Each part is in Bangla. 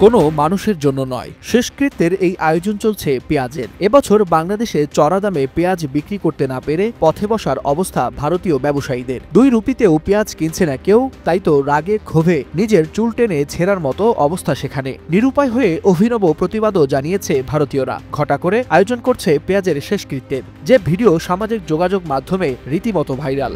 কোনো মানুষের জন্য নয়। শেষকৃত্যের এই আয়োজন চলছে পেঁয়াজের। এবছর বাংলাদেশে চড়া দামে পেঁয়াজ বিক্রি করতে না পেরে পথে বসার অবস্থা ভারতীয় ব্যবসায়ীদের। 2 রুপিতেও পেঁয়াজ কিনছে না কেউ, তাই তো রাগে ক্ষোভে নিজের চুল টেনে ছেঁড়ার মতো অবস্থা সেখানে। নিরুপায় হয়ে অভিনব প্রতিবাদও জানিয়েছে ভারতীয়রা। ঘটা করে আয়োজন করছে পেঁয়াজের শেষকৃত্যের, যে ভিডিও সামাজিক যোগাযোগ মাধ্যমে রীতিমতো ভাইরাল।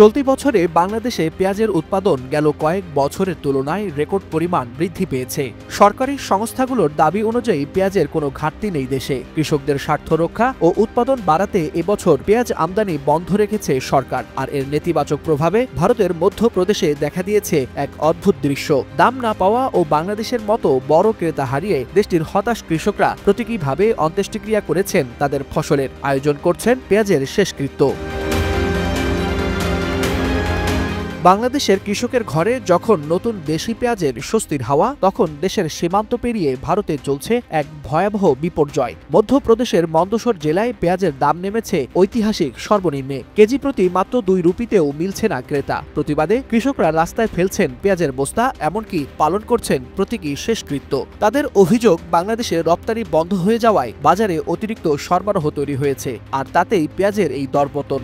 চলতি বছরে বাংলাদেশে পেঁয়াজের উৎপাদন গেল কয়েক বছরের তুলনায় রেকর্ড পরিমাণ বৃদ্ধি পেয়েছে। সরকারি সংস্থাগুলোর দাবি অনুযায়ী পেঁয়াজের কোনো ঘাটতি নেই দেশে। কৃষকদের স্বার্থ রক্ষা ও উৎপাদন বাড়াতে এবছর পেঁয়াজ আমদানি বন্ধ রেখেছে সরকার। আর এর নেতিবাচক প্রভাবে ভারতের মধ্যপ্রদেশে দেখা দিয়েছে এক অদ্ভুত দৃশ্য। দাম না পাওয়া ও বাংলাদেশের মতো বড় ক্রেতা হারিয়ে দেশটির হতাশ কৃষকরা প্রতীকীভাবে অন্ত্যেষ্টিক্রিয়া করেছেন তাদের ফসলের। আয়োজন করছেন পেঁয়াজের শেষকৃত্য। বাংলাদেশের কৃষকের ঘরে যখন নতুন দেশি পেঁয়াজের স্বস্তির হাওয়া, তখন দেশের সীমান্ত পেরিয়ে ভারতে চলছে এক ভয়াবহ বিপর্যয়। মধ্যপ্রদেশের মন্দসর জেলায় পেঁয়াজের দাম নেমেছে ঐতিহাসিক সর্বনিম্নে। কেজি প্রতি মাত্র 2 রুপিতেও মিলছে না ক্রেতা। প্রতিবাদে কৃষকরা রাস্তায় ফেলছেন পেঁয়াজের বস্তা, এমনকি পালন করছেন প্রতীকী শেষকৃত্য। তাদের অভিযোগ, বাংলাদেশে রপ্তানি বন্ধ হয়ে যাওয়ায় বাজারে অতিরিক্ত সরবরাহ তৈরি হয়েছে, আর তাতেই পেঁয়াজের এই দরপতন।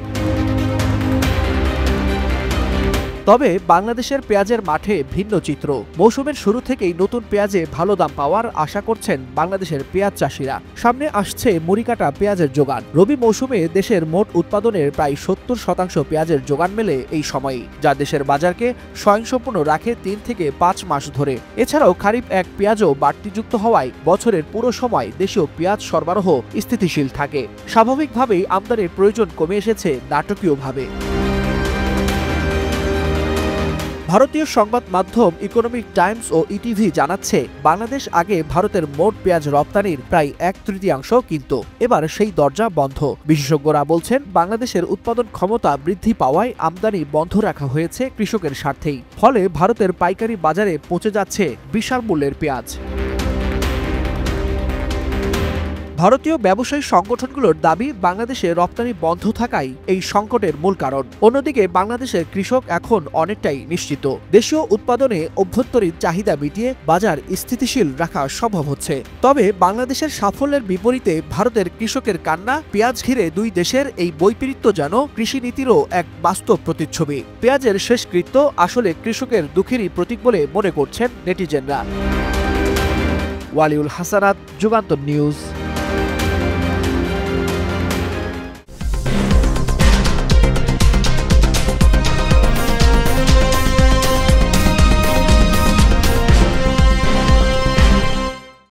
তবে বাংলাদেশের পেঁয়াজের মাঠে ভিন্ন চিত্র। মৌসুমের শুরু থেকেই নতুন পেঁয়াজে ভালো দাম পাওয়ার আশা করছেন বাংলাদেশের পেঁয়াজ চাষিরা। সামনে আসছে মুড়িকাটা পেঁয়াজের যোগান। রবি মৌসুমে দেশের মোট উৎপাদনের প্রায় 70% পেঁয়াজের যোগান মেলে এই সময়েই, যা দেশের বাজারকে স্বয়ংসম্পূর্ণ রাখে 3 থেকে 5 মাস ধরে। এছাড়াও খারিফ এক পেঁয়াজও বাড়তিযুক্ত হওয়ায় বছরের পুরো সময় দেশীয় পেঁয়াজ সরবরাহ স্থিতিশীল থাকে। স্বাভাবিকভাবেই আমদানির প্রয়োজন কমে এসেছে নাটকীয়ভাবে। ভারতীয় সংবাদ মাধ্যম ইকোনমিক টাইমস ও ইটিভি জানাচ্ছে, বাংলাদেশ আগে ভারতের মোট পেঁয়াজ রপ্তানির প্রায় 1/3 কিনত। এবার সেই দরজা বন্ধ। বিশেষজ্ঞরা বলছেন, বাংলাদেশের উৎপাদন ক্ষমতা বৃদ্ধি পাওয়ায় আমদানি বন্ধ রাখা হয়েছে কৃষকের স্বার্থেই। ফলে ভারতের পাইকারি বাজারে পৌঁছে যাচ্ছে বিশাল মূল্যের পেঁয়াজ। ভারতীয় ব্যবসায়ী সংগঠনগুলোর দাবি, বাংলাদেশে রপ্তানি বন্ধ থাকাই এই সংকটের মূল কারণ। অন্যদিকে বাংলাদেশের কৃষক এখন অনেকটাই নিশ্চিত। দেশীয় উৎপাদনে অভ্যন্তরীণ চাহিদা মিটিয়ে বাজার স্থিতিশীল রাখা সম্ভব হচ্ছে। তবে বাংলাদেশের সাফল্যের বিপরীতে ভারতের কৃষকের কান্না। পেঁয়াজ ঘিরে 2 দেশের এই বৈপরীত্য যেন কৃষিনীতিরও এক বাস্তব প্রতিচ্ছবি। পেঁয়াজের শেষকৃত্য আসলে কৃষকের দুঃখেরই প্রতীক বলে মনে করছেন নেটিজেনরা। ওয়ালিউল হাসানাত, যুগান্তর নিউজ।